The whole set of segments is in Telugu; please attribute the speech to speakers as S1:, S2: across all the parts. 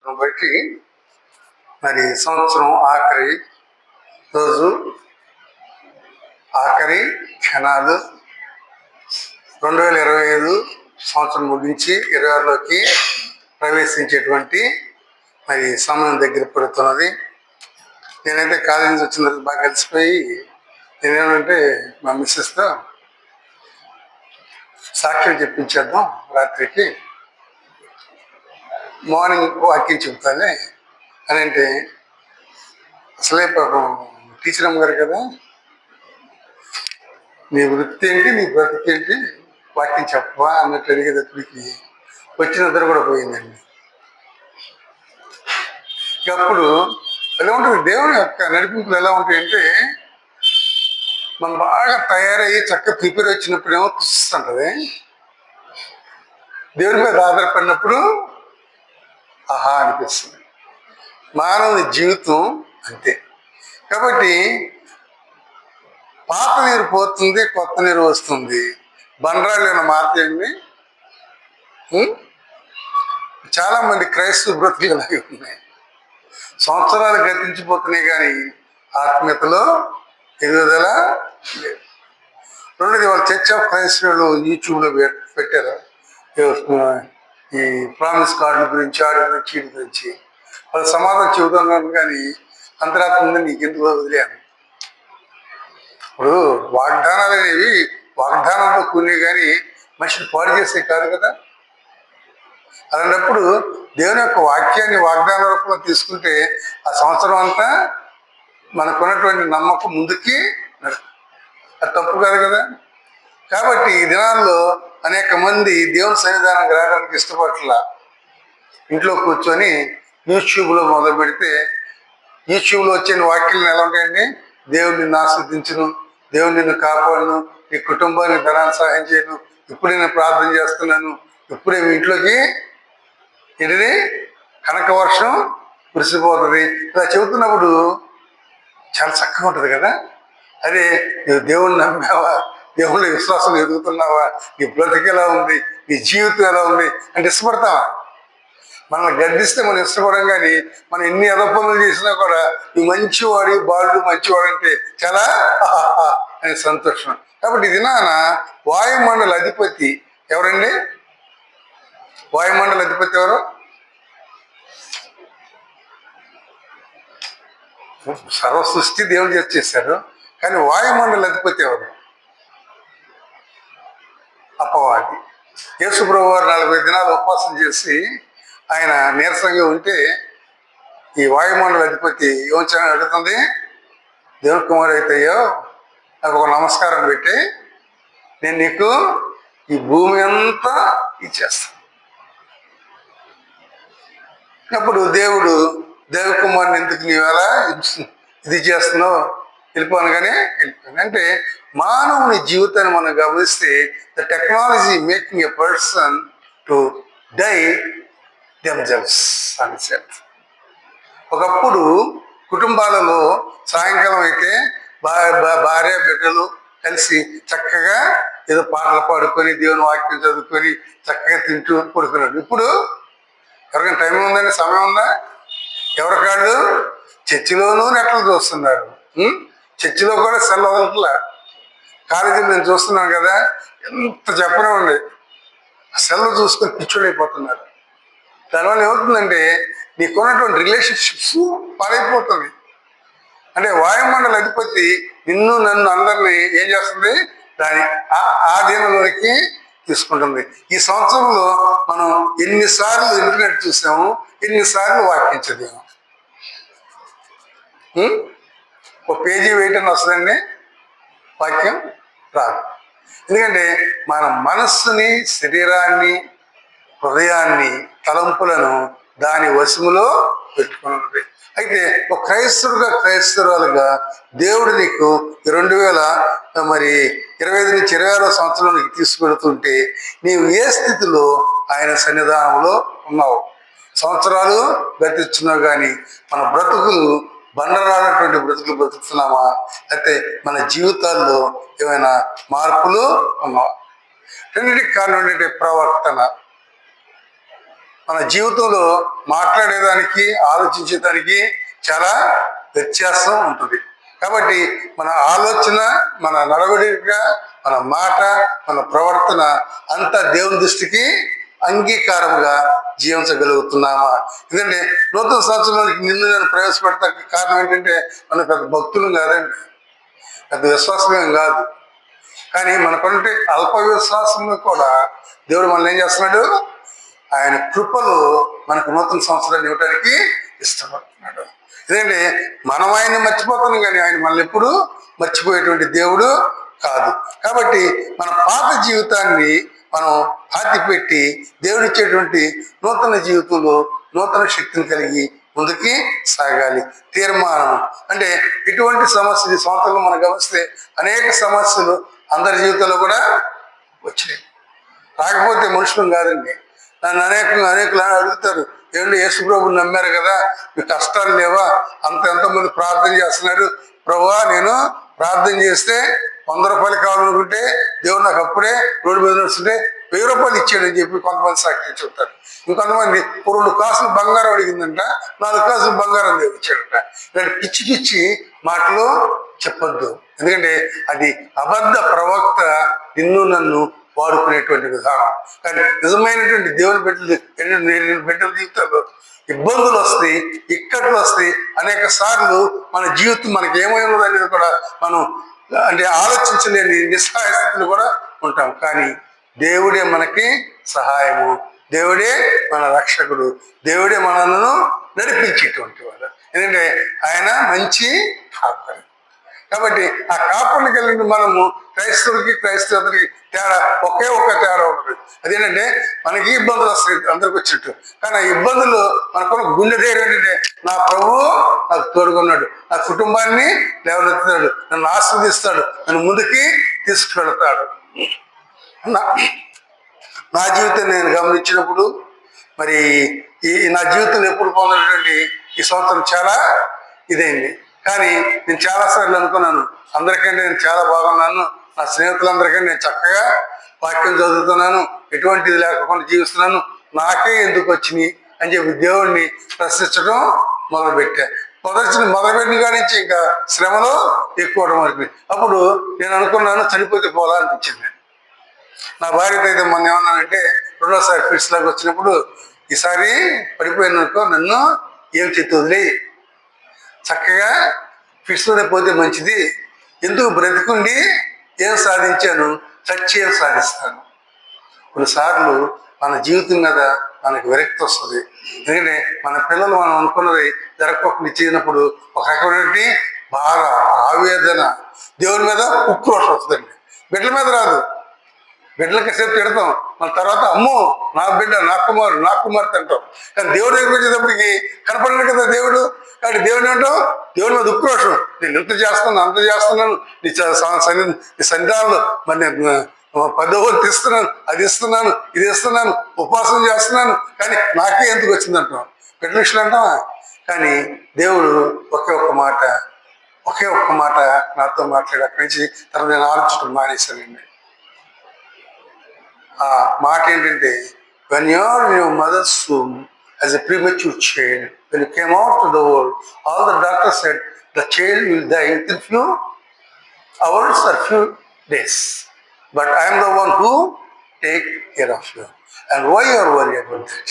S1: బట్టి మరి సంవత్సరం ఆఖరి రోజు, ఆఖరి క్షణాలు 2025 సంవత్సరం ముగించి 26లోకి ప్రవేశించేటువంటి మరి సమయం దగ్గర పడుతున్నది. నేనైతే కాలేజీ నుంచి వచ్చిన తర్వాత బాగా కలిసిపోయి నేనేమంటే మా మిస్సెస్తో సాక్ష్యం చెప్పించేద్దాం, రాత్రికి మార్నింగ్ వాక్యం చెప్తానే అని అంటే, అసలే పాపం టీచర్ అమ్మగారు కదా, నీ వృత్తి ఏంటి, నీ బ్రతికేంటి, వాక్యం చెప్పవా అన్నట్టు అడిగేటప్పటికి వచ్చినందరూ కూడా పోయిందండి. అప్పుడు ఎలా ఉంటుంది దేవుని యొక్క నడిపింపులు ఎలా ఉంటాయంటే, మనం బాగా తయారయ్యి చక్కగా ప్రిపేర్ వచ్చినప్పుడు ఏమో చూస్తుంటది, దేవుని మీద ఆధారపడినప్పుడు ఆహా అనిపిస్తుంది. మానవుని జీవితం అంతే. కాబట్టి పాత నీరు పోతుంది, కొత్త నీరు వస్తుంది. బండరాళ్ళు ఏమైనా మారుతాయండి? చాలా మంది క్రైస్తవ బ్రతుకులు అలాగే ఉన్నాయి. సంవత్సరాలు గతించిపోతున్నాయి కానీ ఆత్మీయతలో ఎదుగుదల లేదు. రెండోది, వాళ్ళు చర్చ్ ఆఫ్ క్రైస్తవులు యూట్యూబ్లో పెట్టారు ఈ ప్రామిస్ కార్డుల గురించి, ఆడి గురించి, వీటి గురించి. వాళ్ళు సమాధానం చెబుతున్నాను కానీ అంతరాత్మ ఉంది, నీకెందుకు వదిలేను. ఇప్పుడు వాగ్దానాలు అనేవి వాగ్దానంతో కూనే కానీ మనిషిని పాడు చేసే కాదు కదా. అలాంటప్పుడు దేవుని యొక్క వాక్యాన్ని వాగ్దాన రూపంలో తీసుకుంటే ఆ సంవత్సరం అంతా మనకున్నటువంటి నమ్మకం ముందుకి అది తప్పు కాదు కదా. కాబట్టి ఈ దినాల్లో అనేక మంది దేవుని సన్నిధానానికి రావడానికి ఇష్టపడట్లా. ఇంట్లో కూర్చొని యూట్యూబ్లో మొదలు పెడితే యూట్యూబ్లో వచ్చిన వాక్యాలను ఎలా ఉంటాయండి? దేవుడు నిన్ను ఆస్వాదించును, దేవుడు నిన్ను కాపాడును, నీ కుటుంబానికి ధనాన్ని సహాయం చేయను, ఇప్పుడే నేను ప్రార్థన చేస్తున్నాను, ఇప్పుడే మీ ఇంట్లోకి ఇది కనక వర్షం కురిసిపోతుంది. ఇలా చెబుతున్నప్పుడు చాలా చక్కగా ఉంటుంది కదా. అదే నువ్వు దేవుణ్ణి నమ్మావా, దేవుళ్ళ విశ్వాసం ఎదుగుతున్నావా, నీ బ్రతికి ఎలా ఉంది, నీ జీవితం ఎలా ఉంది అంటే ఇష్టపడతావా? మనల్ని గర్దిస్తే మనం ఇష్టపడం, కానీ మనం ఎన్ని పనులు చేసినా కూడా నువ్వు మంచివాడి, బాలుడు మంచివాడు అంటే చాలా అనే సంతోషం. కాబట్టి ఇది నాన్న వాయుమండల అధిపతి ఎవరండి? వాయుమండల అధిపతి ఎవరు? సర్వ సృష్టి దేవుడు చేశారు, కానీ వాయుమండల అధిపతి ఎవరు? అపవాది. యేసు ప్రభువు వారు 40 దినాలు ఉపవాసం చేసి ఆయన నీరసంగా ఉంటే ఈ వాయుమండల అధిపతి ఏమొచ్చాయని అడుగుతుంది, దేవుని కుమారు అయితేయో నాకు ఒక నమస్కారం పెట్టి నేను నీకు ఈ భూమి అంతా ఇచ్చేస్తాను. అప్పుడు దేవుడు దేవకుమారుని ఎందుకు నీవు ఎలా ఇది చేస్తున్నావు, వెళ్ళిపోను కానీ వెళ్ళిపోయాను అంటే, మానవుని జీవితాన్ని మనం గమనిస్తే the technology making a person to die themselves అని సెల్ఫ్. ఒకప్పుడు కుటుంబాలలో సాయంకాలం అయితే భార్య బిడ్డలు కలిసి చక్కగా ఏదో పాటలు పాడుకొని దేవుని వాక్యం చదువుకొని చక్కగా తింటూ పడుకున్నాడు. ఇప్పుడు ఎవరికైనా టైం ఉందని, సమయం ఉందా? ఎవరికాళ్ళు చర్చిలోనూ నెట్లు చూస్తున్నారు. చర్చిలో కూడా సెల్ వదలట్లా. కాలేజీలో నేను చూస్తున్నాను కదా, ఎంత చెప్పనివ్వండి, సెల్ చూసుకొని పిచ్చోళ్ళు అయిపోతున్నారు. దానివల్ల ఏమవుతుందంటే నీకున్నటువంటి రిలేషన్షిప్స్ పాడైపోతుంది. అంటే వాయుమండల అధిపతి నిన్ను నన్ను అందరినీ ఏం చేస్తుంది? దాని ఆధీనంలోకి తీసుకుంటుంది. ఈ సంవత్సరంలో మనం ఎన్నిసార్లు ఇంటర్నెట్ చూసాము, ఎన్నిసార్లు వాక్యం చదివాము. ఒక పేజీ వేయటం వస్తుందండి, వాక్యం రాదు. ఎందుకంటే మన మనస్సుని, శరీరాన్ని, హృదయాన్ని, తలంపులను దాని వశములో పెట్టుకున్నది. అయితే ఒక క్రైస్తవుడుగా, క్రైస్తవురాలుగా దేవుడు నీకు 2025 నుంచి 26వ సంవత్సరంలోకి తీసుకెడుతుంటే నీవు ఏ స్థితిలో ఆయన సన్నిధానంలో ఉన్నావు? సంవత్సరాలు గతిస్తున్నావు కానీ మన బ్రతుకులు బండరానటువంటి బ్రతుకులు బ్రతుకుతున్నామా, అయితే మన జీవితాల్లో ఏమైనా మార్పులు ఉన్నావా? రెండింటికి కారణం ఏంటంటే ప్రవర్తన. మన జీవితంలో మాట్లాడేదానికి ఆలోచించేదానికి చాలా వ్యత్యాసం ఉంటుంది. కాబట్టి మన ఆలోచన, మన నడవడిక, మన మాట, మన ప్రవర్తన అంతా దేవుని దృష్టికి అంగీకారముగా జీవించగలుగుతున్నామా? ఎందుకంటే నూతన సంవత్సరానికి నిన్ను నేను ప్రవేశపెడతానికి కారణం ఏంటంటే మనం పెద్ద భక్తులు కాదండి, పెద్ద విశ్వాసమేం కాదు. కానీ మనకుంటే అల్ప విశ్వాసంలో కూడా దేవుడు మనల్ని ఏం చేస్తున్నాడు? ఆయన కృపలు మనకు నూతన సంవత్సరాన్ని ఇవ్వడానికి ఇష్టపడుతున్నాడు. ఎందుకంటే మనం ఆయన్ని మర్చిపోతున్నాం, కానీ ఆయన మనల్ని ఎప్పుడు మర్చిపోయేటువంటి దేవుడు కాదు. కాబట్టి మన పాత జీవితాన్ని మనం పాతిపెట్టి దేవుడిచ్చేటువంటి నూతన జీవితంలో నూతన శక్తిని కలిగి ముందుకి సాగాలి. తీర్మానం అంటే ఇటువంటి సమస్యలు ఈ సంవత్సరంలో మనం గమనిస్తే అనేక సమస్యలు అందరి జీవితంలో కూడా వచ్చినాయి. రాకపోతే మనుషులం కాదండి. నన్ను అనేకులు అడుగుతారు, ఏమంటే యేసు ప్రభుని నమ్మారు కదా, మీ కష్టాలు లేవా? ఎంతమంది ప్రార్థన చేస్తున్నారు. ప్రభువా, నేను ప్రార్థన చేస్తే 100 రూపాయలు కావాలనుకుంటే దేవుడు నాకు అప్పుడే రోడ్డు మీద నడుస్తుంటే 1000 రూపాయలు ఇచ్చాడని చెప్పి కొంతమంది సాక్షి చెప్తారు. ఇంకొంతమంది 2 కాసులు బంగారం అడిగిందంట, 4 కాసులు బంగారం దేవుడు ఇచ్చాడంట. ఇలాంటి పిచ్చి పిచ్చి మాటలు చెప్పొద్దు. ఎందుకంటే అది అబద్ధ ప్రవక్త నిన్ను నన్ను వాడుకునేటువంటి విధానం. కానీ నిజమైనటువంటి దేవుని బిడ్డల జీవితాల్లో ఇబ్బందులు వస్తాయి, ఇక్కట్లు వస్తాయి. అనేక సార్లు మన జీవితం మనకి ఏమై ఉన్నది అనేది కూడా మనం అంటే ఆలోచించలేని నిస్సహాయ స్థితిలో కూడా ఉంటాం. కానీ దేవుడే మనకి సహాయము, దేవుడే మన రక్షకుడు, దేవుడే మనలను నడిపించేటువంటి వాడు. ఎందుకంటే ఆయన మంచి కాపరి. కాబట్టి ఆ కాపరిని కలిగిన మనము క్రైస్తవులకి తేడా ఒకే తేడా ఉంటుంది. అదేంటంటే మనకి ఇబ్బందులు వస్తాయి అందరికి వచ్చినట్టు, కానీ ఆ ఇబ్బందులు మనకున్న గుండె ధైర్యం ఏంటంటే నా ప్రభువు నాకు తోడుకున్నాడు, నా కుటుంబాన్ని లేవనెత్తుతాడు, నన్ను ఆస్వాదిస్తాడు, నన్ను ముందుకి తీసుకువెళతాడు. నా జీవితం నేను గమనించినప్పుడు మరి నా జీవితంలో ఎప్పుడు పొందినటువంటి ఈ సంవత్సరం చాలా ఇదైంది. కానీ నేను చాలాసార్లు అనుకున్నాను, అందరికంటే నేను చాలా బాగున్నాను, నా స్నేహితులందరికంటే నేను చక్కగా వాక్యం చదువుతున్నాను, ఎటువంటిది లేకుండా జీవిస్తున్నాను, నాకే ఎందుకు వచ్చినాయి అని చెప్పి దేవుణ్ణి ప్రశ్నించడం మొదలుపెట్టా. మొదలుపెట్టిన కాడి నుంచి ఇంకా శ్రమలో ఎక్కువ మొదలుపెట్టి అప్పుడు నేను అనుకున్నాను చనిపోతే పోలా అనిపించింది. నా భార్యతో అయితే మొన్న ఏమన్నానంటే, 2వ ఫిట్స్ లాగా వచ్చినప్పుడు ఈసారి పడిపోయిననుకో నన్ను ఏం చేతి వదిలే, చక్కగా ఫిట్స్లోనే పోతే మంచిది, ఎందుకు బ్రతికుండి ఏం సాధించాను, చచ్చి ఏం సాధిస్తాను. కొన్నిసార్లు మన జీవితం మీద మనకి విరక్తి వస్తుంది. ఎందుకంటే మన పిల్లలు మనం అనుకున్నది జరగకుండా ఇచ్చినప్పుడు ఒక రకమైనటువంటి బాధ, ఆవేదన, దేవుని మీద ఉక్రోషం వస్తుందండి. బిడ్డల మీద రాదు, బిడ్డలకి సేపు తిడతాం, మన తర్వాత అమ్మో నా బిడ్డ, నా కుమార్తె అంటాం. కానీ దేవుడి దగ్గరికి వచ్చేటప్పటికి కనపడలేదు కదా దేవుడు. కాబట్టి దేవుని అంటాం, దేవుని మీద ఉక్రోషం, నేను ఇంత చేస్తున్నాను అంత చేస్తున్నాను, నీ సన్నిధానంలో మరి నేను 10వ వంతు ఇస్తున్నాను, అది ఇస్తున్నాను, ఇది ఇస్తున్నాను, ఉపవాసం చేస్తున్నాను, కానీ నాకే ఎందుకు వచ్చిందంటాం. బిడ్డల విషయాలు అంటావా? కానీ దేవుడు ఒకే ఒక్క మాట నాతో మాట్లాడి అక్కడి నుంచి తర్వాత నేను ఆలోచించడం మానేశానండి. ఆ మాట ఏంటంటే, when you are in your mother's womb as a premature child, when you came out to the world, all the doctors said the child will die within few hours or few days, but I am the one who take care of you, and why you are worried about that?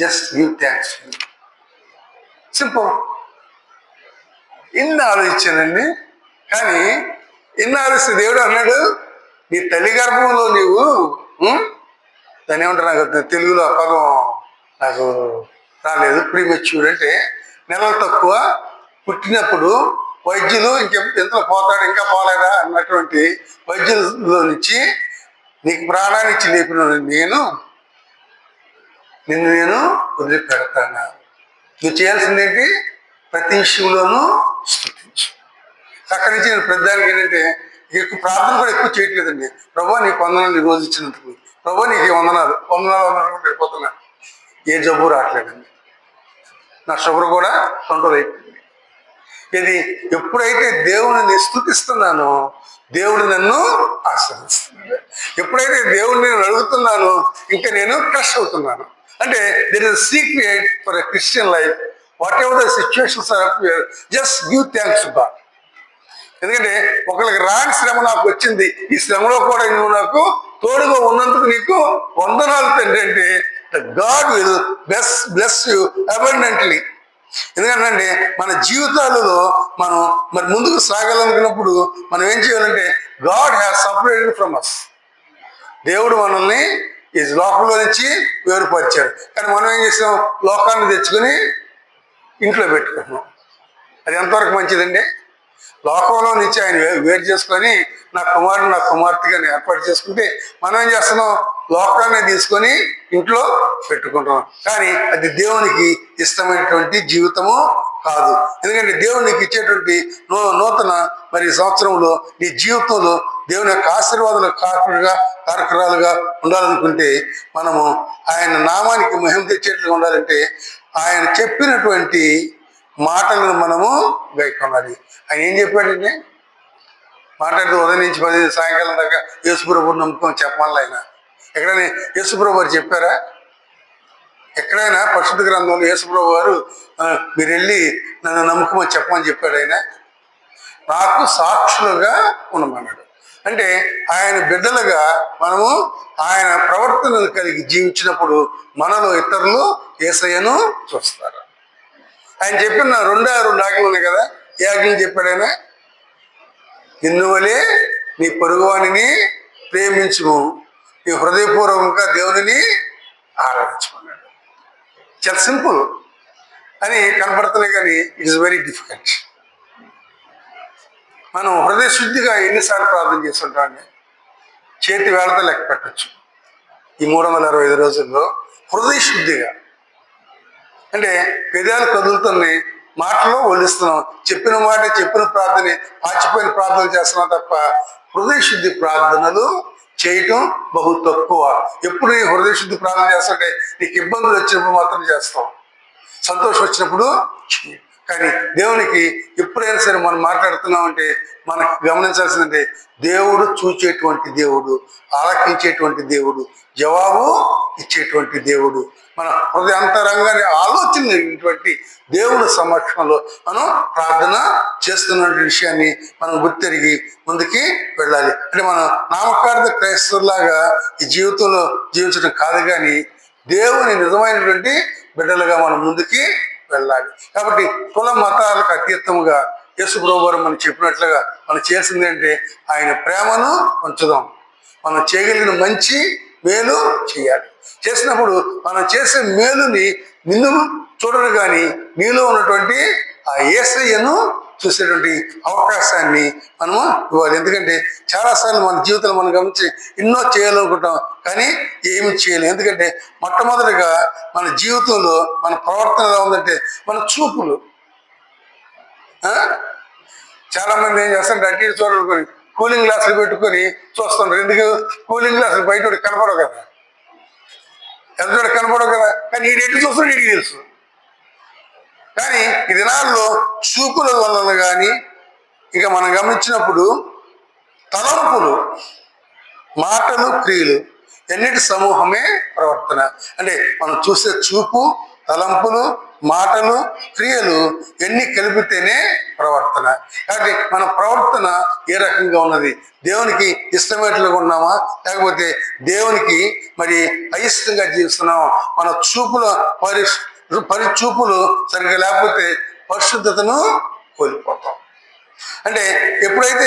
S1: Just give thanks to me. Simple. ఇన్ని ఆలోచించానండి. కానీ ఇన్ని ఆలోచిస్తే దేవుడు అన్నాడు, నీ తల్లి గర్భంలో నీవు దాన్ని ఏమంటారు, నాకు తెలుగులో ఆ పదం నాకు రాలేదు. ప్రీమెచ్యూర్ అంటే నెలలు తక్కువ, పుట్టినప్పుడు వైద్యులు ఎంతలో పోతాడు ఇంకా పోలేదా అన్నటువంటి వైద్యుల్లో నుంచి నీకు ప్రాణాన్ని ఇచ్చి లేపిన నిన్ను నేను వదిలిపెడతాను. నువ్వు చేయాల్సిందేంటి, ప్రతి విషయంలోనూ స్తుతించు. అక్కడి నుంచి నేను ప్రతిదానికి ఏంటంటే ఎక్కువ ప్రార్థన కూడా ఎక్కువ చేయట్లేదండి. ప్రభువా నీకు వందనాలు ఈ రోజు ఇచ్చినందుకు, ప్రభువా నీకు వందనాలు వెళ్ళిపోతున్నా. ఏ జబ్బు రావట్లేదండి, నా షుగర్ కూడా కంట్రోల్ అయిపోయింది. ఇది ఎప్పుడైతే దేవుడిని స్తుతిస్తున్నానో దేవుడు నన్ను ఆశీర్వదిస్తున్నాడు. ఎప్పుడైతే దేవుడిని నేను అడుగుతున్నానో ఇంకా నేను క్రష్ అవుతున్నాను. అంటే there is secret for a Christian life. Whatever the situations are appear, just give thanks to God. ఎందుకంటే ఒకరికి రాని శ్రమ నాకు వచ్చింది, ఈ శ్రమలో కూడా నువ్వు నాకు తోడుగా ఉన్నందుకు నీకు వందనాలు తండ్రి అంటే God will bless you abundantly. ఎందుకంటే మన జీవితాలలో మనం మరి ముందుకు సాగాలనుకున్నప్పుడు మనం ఏం చేయాలంటే God has separated from us. దేవుడు మనల్ని ఈ లోకంలో నుంచి వేరుపరిచాడు. కానీ మనం ఏం చేసాం, లోకాన్ని తెచ్చుకొని ఇంట్లో పెట్టుకుంటున్నాం. అది ఎంతవరకు మంచిదండి? లోకంలో నుంచి ఆయన వేరు చేసుకొని నా కుమారుడు నా కుమార్తెగా ఏర్పాటు చేసుకుంటే మనం ఏం చేస్తున్నాం, లోకాన్ని తీసుకొని ఇంట్లో పెట్టుకుంటున్నాం. కానీ అది దేవునికి ఇష్టమైనటువంటి జీవితము కాదు. ఎందుకంటే దేవునికి ఇచ్చేటువంటి నూతన మరి సంవత్సరంలో నీ జీవితంలో దేవుని యొక్క ఆశీర్వాదాలు కారకురాలుగా ఉండాలనుకుంటే మనము ఆయన నామానికి మహిమ తెచ్చేట్లుగా ఉండాలంటే ఆయన చెప్పినటువంటి మాటలను మనము గైకొనాలి. ఆయన ఏం చెప్పాడండి? మాట్లాడుతూ ఉదయం నుంచి 10 సాయంకాలం దాకా యేసుప్రభుని నమ్ముకొని చెప్పాలి. ఆయన ఎక్కడైనా యేసుప్రభు వారు చెప్పారా? ఎక్కడైనా పరిశుద్ధ గ్రంథంలో యేసుప్రభు వారు మీరు వెళ్ళి నన్ను నమ్ముకోమని చెప్పమని చెప్పాడు. ఆయన నాకు సాక్షులుగా ఉండమన్నాడు. అంటే ఆయన బిడ్డలుగా మనము ఆయన ప్రవర్తనలు కలిగి జీవించినప్పుడు మనలో ఇతరులు యేసయ్యను చూస్తారు. ఆయన చెప్పిన 2 ఆజ్ఞలు ఉన్నాయి కదా. ఏ ఆజ్ఞలు చెప్పాడు ఆయన? నిన్ను వలే నీ పొరుగువానిని ప్రేమించుము, నీ హృదయపూర్వకంగా దేవుని ఆరాధించుకున్నాడు. చాలా సింపుల్ అని కనపడుతున్నాయి, కానీ ఇట్ ఇస్ వెరీ డిఫికల్ట్. మనం హృదయ శుద్ధిగా ఎన్నిసార్లు ప్రార్థన చేస్తుంటామండి? చేతి వేళతో లెక్క పెట్టచ్చు. ఈ 365 రోజుల్లో హృదయ శుద్ధిగా అంటే పెదాలు కదులుతున్నాయి, మాటలో ఒలిస్తున్నాం, చెప్పిన మాట చెప్పిన ప్రార్థన పాచిపోయిన ప్రార్థనలు చేస్తున్నాం తప్ప హృదయ శుద్ధి ప్రార్థనలు చేయటం బహు తక్కువ. ఎప్పుడు నీ హృదయ శుద్ధి ప్రార్థన చేస్తుంటే నీకు ఇబ్బందులు వచ్చినప్పుడు మాత్రం చేస్తాం, సంతోషం వచ్చినప్పుడు. కానీ దేవునికి ఎప్పుడైనా సరే మనం మాట్లాడుతున్నామంటే మనకు గమనించాల్సిందంటే దేవుడు చూచేటువంటి దేవుడు, ఆలకించేటువంటి దేవుడు, జవాబు ఇచ్చేటువంటి దేవుడు. మన హృదయాంతరంగాన్ని ఆలోచించేటువంటి దేవుడు సమక్షంలో మనం ప్రార్థన చేస్తున్న విషయాన్ని మనం గుర్తెరిగి ముందుకి వెళ్ళాలి. అంటే మనం నామకార్థ క్రైస్తవులాగా ఈ జీవితంలో జీవించడం కాదు, కానీ దేవుని నిజమైనటువంటి బిడ్డలుగా మనం ముందుకి వెళ్ళాలి. కాబట్టి కుల మతాలకు అతీతంగా యేసుప్రభు వారు మనం చెప్పినట్లుగా మనం చేసింది అంటే ఆయన ప్రేమను పంచుదాం. మనం చేయగలిగిన మంచి మేలు చేయాలి. చేసినప్పుడు మనం చేసే మేలుని నిన్ను చూడరు, కానీ నీలో ఉన్నటువంటి ఆ యేసయ్యను చూసేటువంటి అవకాశాన్ని మనము ఇవ్వాలి. ఎందుకంటే చాలాసార్లు మన జీవితంలో మనం గమనించి ఎన్నో చేయాలనుకుంటాం, కానీ ఏమి చేయలేము. ఎందుకంటే మొట్టమొదటిగా మన జీవితంలో మన ప్రవర్తన ఎలా ఉందంటే మన చూపులు. చాలా మంది ఏం చేస్తారంటే అటు ఇటు చూడనుకొని కూలింగ్ గ్లాసులు పెట్టుకొని చూస్తుంటారు. ఎందుకు? కూలింగ్ గ్లాసులు బయట కనపడవు కదా, ఎదుటి కనపడవు కదా, కానీ ఈ ఎటు చూస్తాడు వీడికి తెలుసు. కానీ ఈ దినాల్లో చూపుల వలన కానీ ఇక మనం గమనించినప్పుడు తలంపులు, మాటలు, క్రియలు ఎన్నిటి సమూహమే ప్రవర్తన. అంటే మనం చూసే చూపు, తలంపులు, మాటలు, క్రియలు ఎన్ని కలిపితేనే ప్రవర్తన. కాబట్టి మన ప్రవర్తన ఏ రకంగా ఉన్నది? దేవునికి ఇష్టమైనట్లుగా ఉన్నామా, లేకపోతే దేవునికి మరి అయిష్టంగా జీవిస్తున్నామా? మన చూపుల పరిచూపులు సరిగ్గా లేకపోతే పరిశుద్ధతను కోల్పోతాం. అంటే ఎప్పుడైతే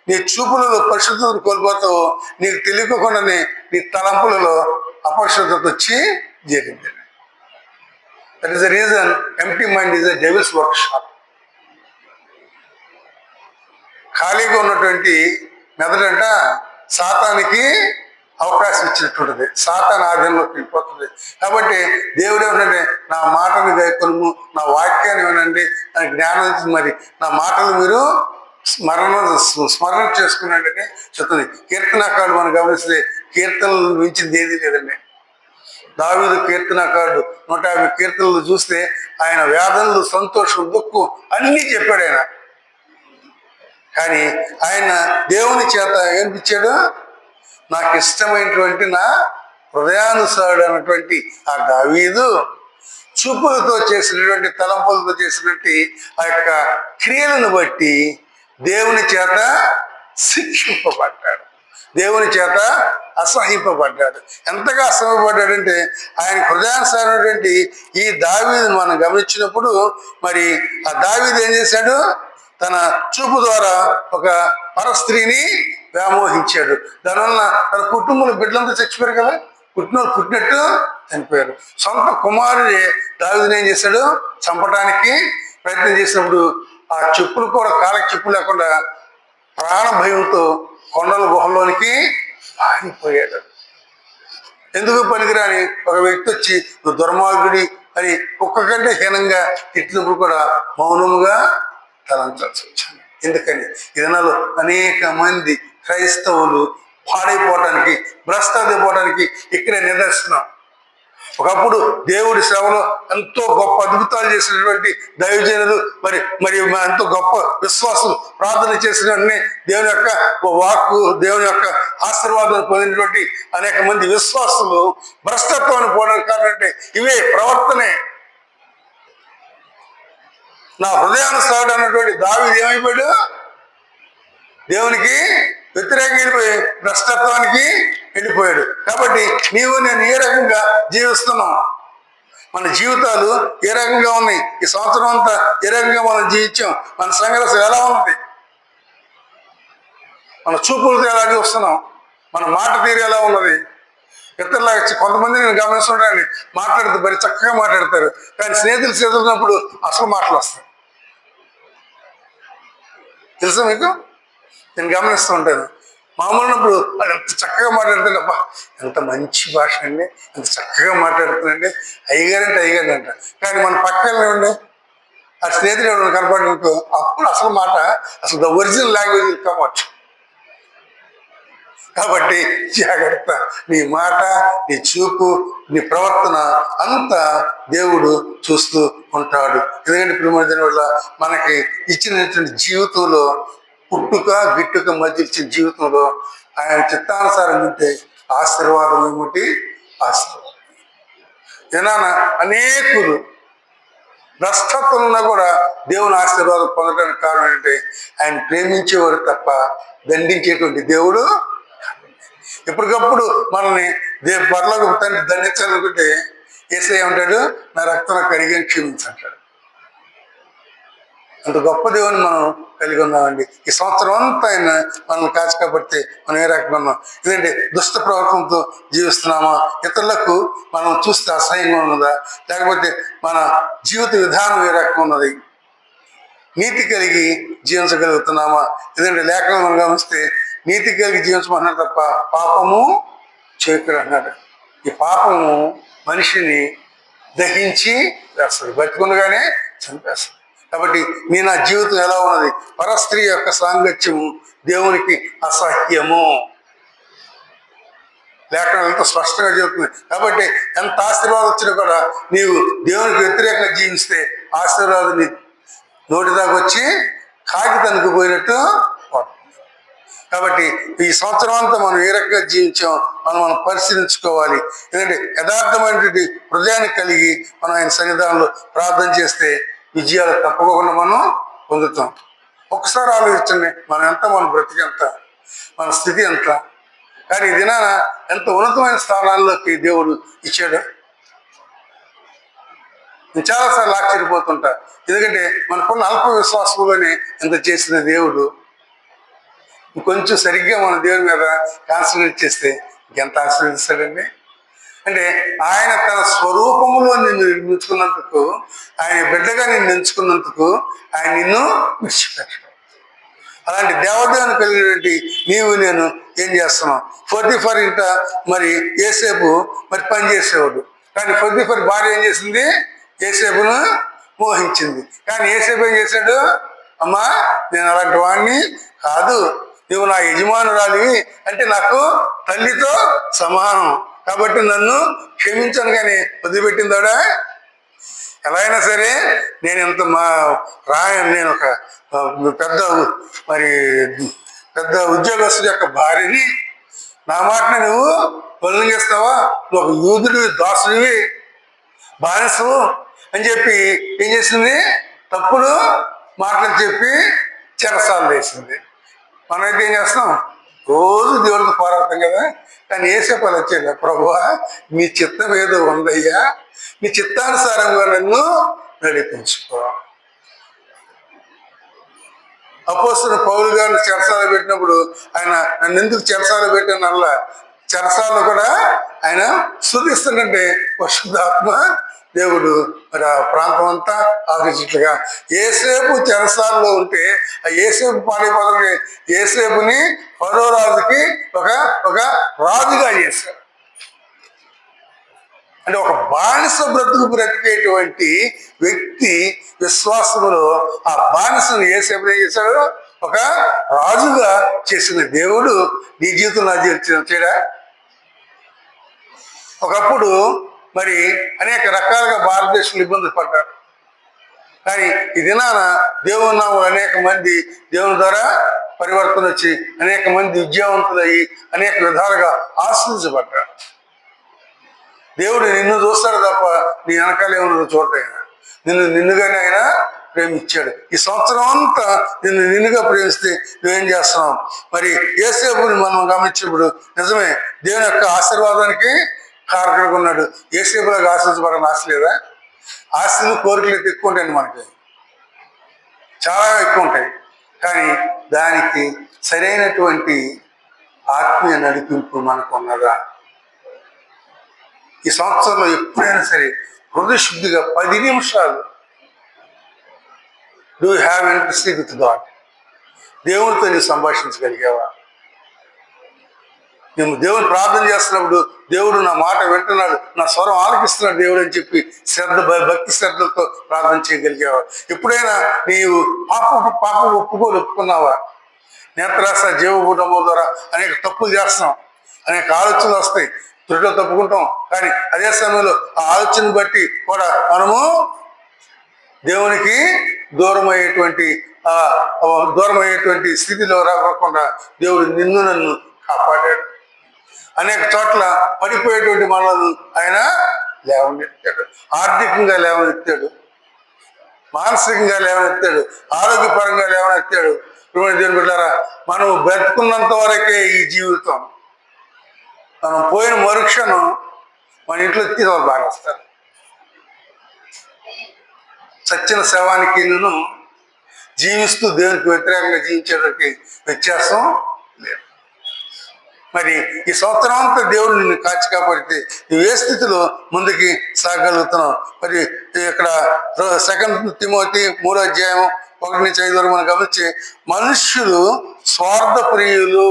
S1: నీ చూపులలో పరిశుద్ధతను కోల్పోతావో నీకు తెలియకుండానే నీ తలంపులలో అపరిశుద్ధత వచ్చి చేరింది. That is the reason empty mind is the devil's workshop. ఖాళీగా ఉన్నటువంటి మెదడంట సాతానికి అవకాశం ఇచ్చినట్టుంటుంది, సాతాను ఆధీనంలోకి వెళ్ళిపోతుంది. కాబట్టి దేవుడు ఏమంటే నా మాటను గైకొను, నా వాక్యాన్ని వినండి, నా జ్ఞానం, మరి నా మాటలు మీరు స్మరణ చేసుకున్నాండి అని చెప్తుంది. కీర్తనాకారుడు మనం గమనిస్తే కీర్తనలు మించింది ఏది లేదండి. దావీదు కీర్తనాకారుడు 150 కీర్తనలు చూస్తే ఆయన వేదనలు, సంతోషం, దుఃఖం అన్నీ చెప్పాడు ఆయన. కానీ ఆయన దేవుని చేత ఏమిచ్చాడు? నాకు ఇష్టమైనటువంటి నా హృదయానుసారుడు అన్నటువంటి ఆ దావీదు చూపులతో చేసినటువంటి తలంపులతో చేసినటువంటి ఆ యొక్క క్రియలను బట్టి దేవుని చేత శిక్షింపబడ్డాడు, దేవుని చేత అసహింపబడ్డాడు. ఎంతగా అసహింపబడ్డాడంటే ఆయన హృదయానుసారైనటువంటి ఈ దావీదును మనం గమనించినప్పుడు మరి ఆ దావీదు ఏం చేశాడు? తన చూపు ద్వారా ఒక పరస్త్రీని వ్యామోహించాడు. దానివల్ల తన కుటుంబంలో బిడ్డలంతా చచ్చిపోయారు కదా, పుట్టినట్టు చనిపోయారు. సొంత కుమారుడే దావీదుని ఏం చేశాడు? చంపడానికి ప్రయత్నం చేసినప్పుడు ఆ చెప్పులు కూడా కాళ్ళకి చెప్పులు లేకుండా ప్రాణ భయంతో కొండల గుహల్లోనికి పారిపోయాడు. ఎందుకు పనికిరాని ఒక వ్యక్తి వచ్చి నువ్వు దుర్మార్గుడి అని కుక్క కంటే హీనంగా తిట్టినప్పుడు కూడా మౌనముగా తలంచాల్సి వచ్చింది. ఎందుకని ఈ దినాలు అనేక మంది క్రైస్తవులు పాడైపోవటానికి, భ్రష్టమైపోవడానికి ఇక్కడే నిదర్శనం. ఒకప్పుడు దేవుడి సేవలో ఎంతో గొప్ప అద్భుతాలు చేసినటువంటి దైవజనులు మరి మరి ఎంతో గొప్ప విశ్వాసులు ప్రార్థన చేసిన వెంటనే దేవుని యొక్క వాక్కు, దేవుని యొక్క ఆశీర్వాదం పొందినటువంటి అనేక మంది విశ్వాసులు భ్రష్టత్వాన్ని పోవడానికి కారణం అంటే ఇవే ప్రవర్తనే. నా హృదయానుసారుడు అన్నటువంటి దావీదు ఏమైపోయాడు? దేవునికి వ్యతిరేకంగా వెళ్ళిపోయి భ్రష్టత్వానికి వెళ్ళిపోయాడు. కాబట్టి నీవు నేను ఏ రకంగా జీవిస్తున్నాం, మన జీవితాలు ఏ రకంగా ఉన్నాయి, ఈ సంవత్సరం అంతా ఏ రకంగా మనం జీవించాం, మన సంఘర్షణ ఎలా ఉంది, మన చూపులతో ఎలా చూస్తున్నాం, మన మాట తీరు ఎలా ఉన్నది. ఇతరులా కొంతమంది నేను గమనిస్తుంటాను, మాట్లాడుతూ మరి చక్కగా మాట్లాడతారు, కానీ స్నేహితులు చేతున్నప్పుడు అసలు మాటలు వస్తాయి. తెలుసా మీకు? నేను గమనిస్తూ ఉంటాను. మామూలున్నప్పుడు వాళ్ళు ఎంత చక్కగా మాట్లాడుతుండే, అబ్బా ఎంత మంచి భాష అండి, ఎంత చక్కగా మాట్లాడుతుందండి, అయ్యగారంటే అయ్యగారు అంట. కానీ మన పక్కనే ఉండే ఆ స్నేహితులు ఎవరు కనపడినట్టు అప్పుడు అసలు మాట, అసలు ద ఒరిజినల్ లాంగ్వేజ్ కావచ్చు. కాబట్టి జాగ్రత్త, నీ మాట, నీ చూపు, నీ ప్రవర్తన అంతా దేవుడు చూస్తూ ఉంటాడు. ఎందుకంటే ప్రియమైన వల్ల మనకి ఇచ్చినటువంటి జీవితంలో పుట్టుక గిట్టుక మధ్య ఇచ్చిన జీవితంలో ఆయన చిత్తానుసారం ఉంటే ఆశీర్వాదం ఏమిటి? ఆశీర్వాదం. ఏనానా అనేకులు భ్రష్టత్వంలో కూడా దేవుని ఆశీర్వాదం పొందడానికి కారణం ఏంటంటే ఆయన ప్రేమించేవారు తప్ప దండించేటువంటి దేవుడు. ఎప్పటికప్పుడు మనల్ని పరలోక తండ్రి దండించాలనుకుంటే యేసయ్య ఉంటాడు, నా రక్తం కడిగి క్షమించంటాడు. అంత గొప్ప దేవుని మనం కలిగి ఉన్నామండి. ఈ సంవత్సరం అంతా ఆయన మనల్ని కాచి కాబట్టి మనం ఏ రకంగా ఉన్నాం? ఎందుకంటే దుష్ట ప్రవర్తనతో జీవిస్తున్నామా, ఇతరులకు మనం చూస్తే అసహ్యంగా ఉన్నదా, లేకపోతే మన జీవిత విధానం ఏ రకంగా ఉన్నది, నీతి కలిగి జీవించగలుగుతున్నామా? ఎందుకంటే లేఖనం మనం గమనిస్తే నీతి కలిగి జీవించమన్నాడు తప్ప పాపము చేయకూడదు అన్నాడు. ఈ పాపము మనిషిని దహించి వేస్తుంది, బతికుండగానే చంపేస్తుంది. కాబట్టి నా జీవితం ఎలా ఉన్నది? పరస్త్రీ యొక్క సాంగత్యము దేవునికి అసహ్యము. లేఖనం ఎంత స్పష్టంగా చెబుతుంది. కాబట్టి ఎంత ఆశీర్వాదం వచ్చినా కూడా నీవు దేవునికి వ్యతిరేకంగా జీవిస్తే ఆశీర్వాదం నీ నోటి దాకా వచ్చి కాగితానికి పోయినట్టు. కాబట్టి ఈ సంవత్సరం అంతా మనం ఏ రకంగా జీవించాం మనం పరిశీలించుకోవాలి. ఎందుకంటే యథార్థమైనటువంటి హృదయాన్ని కలిగి మనం ఆయన సన్నిధానంలో ప్రార్థన చేస్తే విజయాలు తప్పకుండా మనం పొందుతాం. ఒక్కసారి ఆలోచించండి, మనం ఎంత, మన బ్రతికెంత, మన స్థితి ఎంత. కానీ ఈ దినాన ఎంత ఉన్నతమైన స్థానాల్లోకి దేవుడు ఇచ్చాడు. నేను చాలాసార్లు ఆశ్చర్యపోతుంటా. ఎందుకంటే మనకున్న అల్ప విశ్వాసంలోనే ఎంత చేసిన దేవుడు కొంచెం సరిగ్గా మన దేవుని మీద కాన్సన్ట్రేట్ చేస్తే ఇంకెంత ఆశీర్వదిస్తాడండి. అంటే ఆయన తన స్వరూపంలో నిన్ను నిర్మించుకున్నందుకు, ఆయన బిడ్డగా నిన్ను ఎంచుకున్నందుకు ఆయన నిన్ను విడిచిపెట్టాడు. అలాంటి దేవదేవుని కలిగినటువంటి నీవు నేను ఏం చేస్తున్నాం? 44 ఇంట మరి యేసేపు మరి పని చేసేవాడు. కానీ 44 భార్య ఏం చేసింది? యేసేపును మోహించింది. కానీ యేసేపు ఏం చేశాడు? అమ్మా నేను అలాంటి వాడిని కాదు, నువ్వు నా యజమానురాలివి, అంటే నాకు తల్లితో సమానం, కాబట్టి నన్ను క్షమించను. కానీ వదిలిపెట్టిందాడా? ఎలా అయినా సరే నేను ఎంత నేను ఒక పెద్ద ఉద్యోగస్తుడి యొక్క భార్యని, నా మాటని నువ్వు ఉల్లంఘిస్తావా, నువ్వు ఒక యూదుడివి, దాసుడివి, బానిసవు అని చెప్పి ఏం చేసింది? తప్పుడు మాటలు చెప్పి చెరసాలు వేసింది. మనమైతే ఏం చేస్తాం? రోజు దేవుడితో పోరాడతాం కదా. కానీ ఏసేపాలు వచ్చేది, ప్రభువా నీ చిత్తం ఏదో ఉందయ్యా, నీ చిత్తానుసారంగా నన్ను నడిపించుకో. అపోస్తలుడైన పౌలు గారిని చెరసాలు పెట్టినప్పుడు ఆయన నన్ను ఎందుకు చెరసాలు పెట్టానల్లా, చెరసాలను కూడా ఆయన స్తుతిస్తుంటే పరిశుద్ధాత్మ దేవుడు మరి ఆ ప్రాంతం అంతా ఆకర్షిట్లుగా ఏసేపు చెరసాలలో ఉంటే ఆ ఏసేపు పాడైపోతుంటే ఏసేపుని ఫరో రాజుకి ఒక ఒక రాజుగా చేశారు. అంటే ఒక బానిస బ్రతికేటువంటి వ్యక్తి విశ్వాసంలో ఆ బానిసను ఏసేపు ఏం చేశాడు? ఒక రాజుగా చేసిన దేవుడు నీ జీవితం నా జీవితం చేయడా? ఒకప్పుడు మరి అనేక రకాలుగా భారతదేశంలో ఇబ్బందులు పడ్డారు. కానీ ఈ దినాన దేవుని నామములో అనేక మంది దేవుని ద్వారా పరివర్తన వచ్చి అనేక మంది విద్యావంతులయ్యి అనేక విధాలుగా ఆశ్రయించబడ్డారు. దేవుడు నిన్ను చూస్తాడు తప్ప నీ వెనకాలే ఉన్నది చూడటం. నిన్నుగానే ఆయన ప్రేమించాడు. ఈ సంవత్సరం అంతా నిన్నుగా ప్రేమిస్తే నువ్వేం చేస్తున్నావు? మరి యేసేపుని మనం గమనించినప్పుడు నిజమే దేవుని యొక్క ఆశీర్వాదానికి కారకుడుగా ఉన్నాడు. యేసేపులాగా ఆశించబడని ఆశ లేదా? ఆశలు కోరికలు ఎక్కువ ఉంటాయండి, మనకి చాలా ఎక్కువ ఉంటాయి. కానీ దానికి సరైనటువంటి ఆత్మీయ నడిపింపు మనకు ఉన్నదా? ఈ సంవత్సరంలో ఎప్పుడైనా సరే హృదయ శుద్ధిగా 10 నిమిషాలు do have interest with God, దేవునితో నీవు సంభాషించగలిగావా? మేము దేవుని ప్రార్థన చేస్తున్నప్పుడు దేవుడు నా మాట వింటున్నాడు, నా స్వరం ఆలకిస్తున్నాడు దేవుడు అని చెప్పి భక్తి శ్రద్ధలతో ప్రార్థన చేయగలిగావా? ఎప్పుడైనా నీవు పాప ఒప్పుకున్నావా? నేత్రాస జీవభూటము ద్వారా అనేక తప్పులు చేస్తున్నాం, అనేక ఆలోచనలు వస్తాయి, త్రుటిలో తప్పుకుంటాం. కానీ అదే సమయంలో ఆ ఆలోచన బట్టి కూడా మనము దేవునికి దూరమయ్యేటువంటి స్థితిలో రాకుండా దేవుడు నిన్ను నన్ను కాపాడాడు. అనేక చోట్ల పడిపోయేటువంటి మనల్ని ఆయన లేవనెత్తాడు, ఆర్థికంగా లేవనెత్తాడు, మానసికంగా లేవనెత్తాడు, ఆరోగ్యపరంగా లేవనెత్తాడు. దేవుని బిడ్డారా, మనం బ్రతుకున్నంత వరకే ఈ జీవితం. మనం పోయిన మరుక్షణం మన ఇంట్లో తీసి బారేస్తారు. చచ్చిన శవానికి నిన్ను జీవిస్తూ దేవునికి వ్యతిరేకంగా జీవించేటటువంటి వ్యత్యాసం లేదు. మరి ఈ సంవత్సరం అంతా దేవుడు నిన్ను కాచి కాపాడితే నువ్వు ఏ స్థితిలో ముందుకి సాగలుగుతున్నావు? మరి ఇక్కడ 2 తిమోతి 3:1-5 మనం గమనించి, మనుష్యులు స్వార్థ ప్రియులు.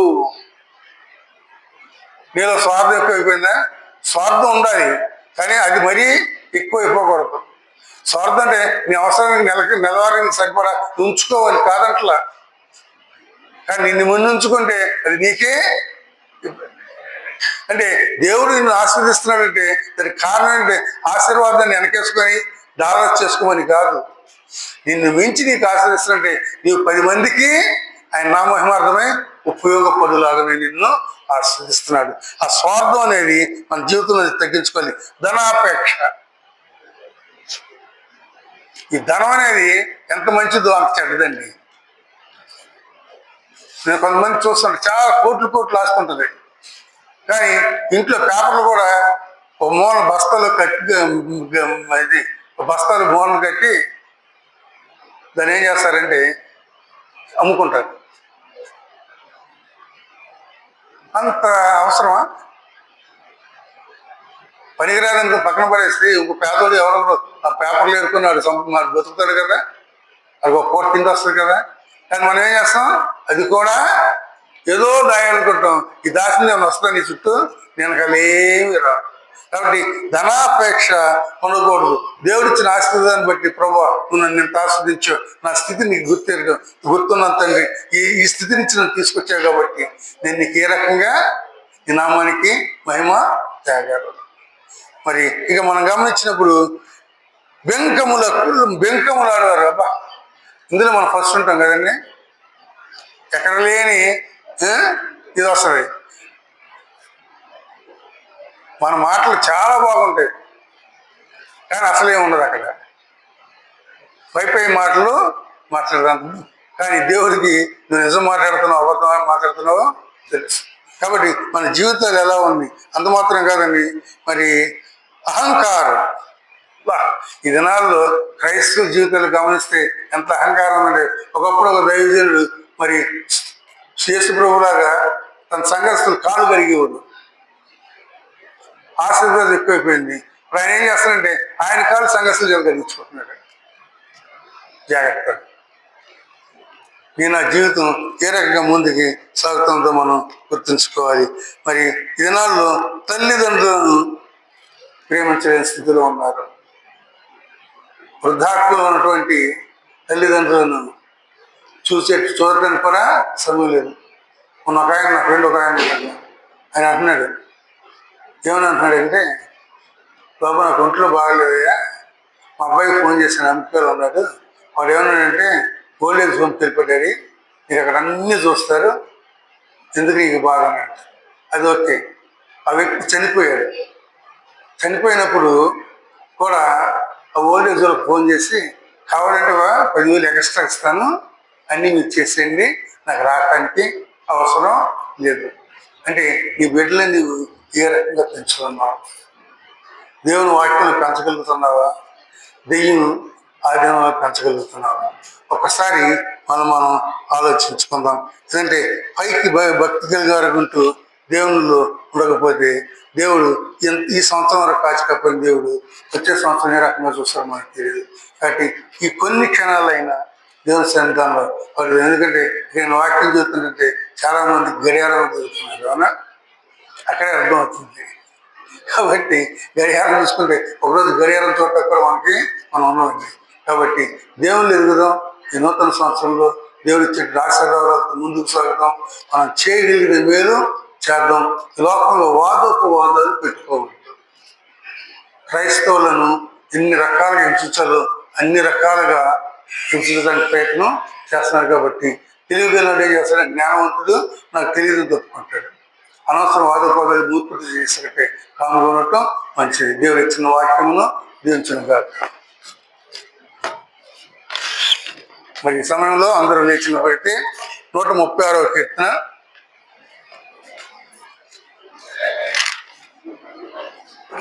S1: నీలో స్వార్థం ఎక్కువైపోయిందా? స్వార్థం ఉండాలి, కానీ అది మరీ ఎక్కువైపోకూడదు. స్వార్థం అంటే నీ అవసరానికి నెలవారికి సరిపడా ఉంచుకోవాలి కాదంట్లా, కానీ నిన్ను ముందు ఉంచుకుంటే అది నీకే అంటే దేవుడు నిన్ను ఆశీర్వదిస్తున్నాడంటే దానికి కారణం అంటే ఆశీర్వాదాన్ని వెనకేసుకొని డాలర్స్ చేసుకోమని కాదు. నిన్ను మించి నీకు ఆశీర్వదిస్తున్నట్టే నీవు 10 మందికి ఆయన నామహిమార్థమై ఉపయోగపడులాగా నిన్ను ఆశీర్వదిస్తున్నాడు. ఆ స్వార్థం అనేది మన జీవితంలో తగ్గించుకోవాలి. ధనాపేక్ష, ఈ ధనం అనేది ఎంత మంచిదో అంత చెడ్డదండి. నేను కొంతమంది చూస్తాను, చాలా కోట్లు ఆసుకుంటుంది, కానీ ఇంట్లో పేపర్లు కూడా ఒక మూల బస్తాలు బస్తాలు మూలను కట్టి దాన్ని ఏం చేస్తారంటే అమ్ముకుంటారు. అంత అవసరమా? పనికిరాదని పక్కన పడేస్తే ఇంకో పేదోడు ఎవరో ఆ పేపర్లు ఏరుకున్నాడు మాకు బతుకుతాడు కదా, అది ఒక పూట కింద వస్తుంది కదా. కానీ మనం ఏం చేస్తాం? అది కూడా ఏదో దాయాలనుకుంటాం. ఈ దాసింది ఏమైనా వస్తుందా నీ చుట్టూ? నేను కలేమి రా. కాబట్టి ధనాపేక్ష కొనకూడదు. దేవుడిచ్చిన ఆశీర్వాదాన్ని బట్టి ప్రభువా నువ్వు నన్ను ఎంత ఆస్వాదించావు, నా స్థితి నీకు గుర్తున్నంత తండ్రి, ఈ స్థితి నుంచి నన్ను తీసుకొచ్చావు కాబట్టి నేను నీకు ఏ రకంగా నీ నామానికి మహిమ త్యాగాలు. మరి ఇక మనం గమనించినప్పుడు బెంకములు ఆడవారు. అబ్బా, ఇందులో మనం ఫస్ట్ ఉంటాం కదండి. ఎక్కడ లేని ఇది వస్తుంది. మన మాటలు చాలా బాగుంటాయి, కానీ అసలే ఉండదు అక్కడ. పై మాటలు మాట్లాడదాం, కానీ దేవుడికి నువ్వు నిజం మాట్లాడుతున్నావు అబద్ధం మాట్లాడుతున్నావో తెలుసు. కాబట్టి మన జీవితాలు ఎలా ఉంది అంత మాత్రం కాదండి. మరి అహంకారం, ఈ దినాల్లో క్రైస్తవ జీవితాలు గమనిస్తే ఎంత అహంకారం ఉందంటే, ఒకప్పుడు ఒక దైవజనుడు మరి యేసు ప్రభులాగా తన సంఘస్థులు కాలు కరిగేవాడు. ఆశీర్వాదం ఎక్కువైపోయింది. ఇప్పుడు ఆయన ఏం చేస్తాడంటే ఆయన కాలు సంఘస్థులు కలిగించుకుంటున్నాడు. జాగ్రత్త. నా జీవితం ఏ రకంగా ముందుకి సాగుతుందో మనం గుర్తుంచుకోవాలి. మరి ఈ దినాల్లో తల్లిదండ్రులను ప్రేమించలేని స్థితిలో ఉన్నారు. వృద్ధాప్యంలో ఉన్నటువంటి తల్లిదండ్రులను చూడటానికి కూడా సమయం లేదు. మొన్న ఒక ఆయన, నా ఫ్రెండ్ ఒక ఆయన అంటున్నాడు, ఏమని అంటున్నాడంటే, బాబు నాకు ఒంట్లో బాగలేదయ్యా, మా అబ్బాయికి ఫోన్ చేశాను, అమెరికాలో ఉన్నాడు, వాడు ఏమన్నాడంటే ఓల్డ్ ఏజ్ హోమ్ తెలిపడ్డారు, మీరు అక్కడ అన్నీ చూస్తారు, ఎందుకు నీకు బాధ అన్నాడు. అది ఓకే. ఆ వ్యక్తి చనిపోయాడు. చనిపోయినప్పుడు కూడా ఆ ఓల్డ్ ఏజ్ వాళ్ళకి ఫోన్ చేసి, కావాలంటే 10,000 ఎక్స్ట్రా ఇస్తాను, అన్నీ మీరు చేసేయండి, నాకు రావడానికి అవసరం లేదు. అంటే నీ బిడ్డలని నువ్వు ఏ రకంగా పెంచుకున్నావు? దేవుని వాక్యం పెంచగలుగుతున్నావా? దెయ్యం ఆధీనంలో పెంచగలుగుతున్నావా? ఒక్కసారి మనం ఆలోచించుకుందాం. ఎందుకంటే పైకి భక్తి కలిగారుకుంటూ దేవునిలో ఉండకపోతే దేవుడు ఈ సంవత్సరం వరకు కాచకపోయిన దేవుడు వచ్చే సంవత్సరం ఏ రకంగా చూస్తారో మనకు తెలియదు. కాబట్టి ఈ కొన్ని క్షణాలైనా దేవుని సన్నిధానంలో వాళ్ళు, ఎందుకంటే నేను వాక్యం చూస్తుంటే చాలా మంది గడియారం చదువుతున్నారు, అవునా? అక్కడే అర్థమవుతుంది. కాబట్టి గడియారం చూసుకుంటే ఒకరోజు గడియారం చోట కూడా మనం ఉన్నామండి. కాబట్టి దేవుళ్ళు ఎదుగుదాం. ఈ నూతన సంవత్సరంలో దేవుడు ఇచ్చే ఆశీర్వాదాలతో ముందుకు సాగుదాం. మనం చేయగలిగిన మేలు చేద్దాం. ఈ లోకంలో వాదాలు పెట్టుకోవద్దు. క్రైస్తవులను ఎన్ని రకాలుగా హింసించాలో అన్ని రకాలుగా హింసించడానికి ప్రయత్నం చేస్తున్నారు. కాబట్టి తెలివిగలవాడు ఏం చేస్తాడు? జ్ఞానవంతుడు నాకు తెలియదు తప్పుకుంటాడు. అనవసరం వాదోపాదాలు మూర్తి చేసినట్టే కాముగా ఉండటం మంచిది. దేవుడు ఇచ్చిన వాక్యమును దీవించును గాక. మరి ఈ సమయంలో అందరూ లేచిన బట్టి 136వ కీర్తన